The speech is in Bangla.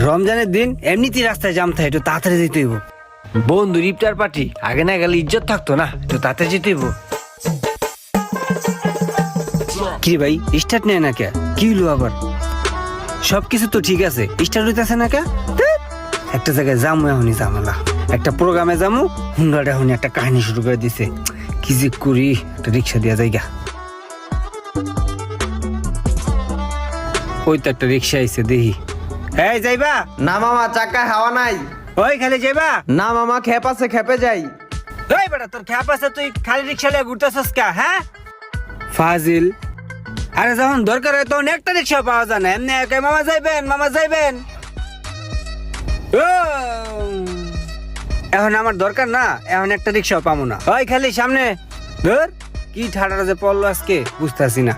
রমজানের দিন এমনিতেই রাস্তায় জাম থাকে, একটু তাড়াতাড়ি যেতে হইব। বন্ধুর ইফতার পার্টি, আগে না গেলে ইজ্জত থাকতো না, একটু তাড়াতাড়ি যেতে হইব। কি ভাই স্টার্ট নেয় না কে? কি হলো আবার? সবকিছু তো ঠিক আছে, স্টার্ট হইতেছে না কে? একটা জায়গায় যামু, এখনই ঝামেলা। একটা প্রোগ্রামে যামু, হুন্ডাটা এখনই একটা কাহিনী শুরু করে দিছে। কি যে করি, একটা রিক্সা দিয়া যাইগা। ওই তো একটা রিক্সা আইছে, দেখি। এই যাইবা? না মামা, চাকায় হাওয়া নাই। ওই খালি যাইবা? না মামা, খেপ আছে, খেপে যাই। এই বেটা, তোর খ্যাপ আছে, তুই খালি রিক্সা লিয়ে ঘুরতেছস কা? হ্যাঁ ফাজিল। আরে যখন দরকার হয় তখন একটা রিক্সা পাওয়া যায় না। এমনি একা মামা যাইবেন, মামা যাইবেন। ও, এখন আমার দরকার না, এখন একটা রিক্সা পাবো না। ওই খালি সামনে ধর। কি ঠাডাটা যে পড়লো আজকে বুঝতেছি না।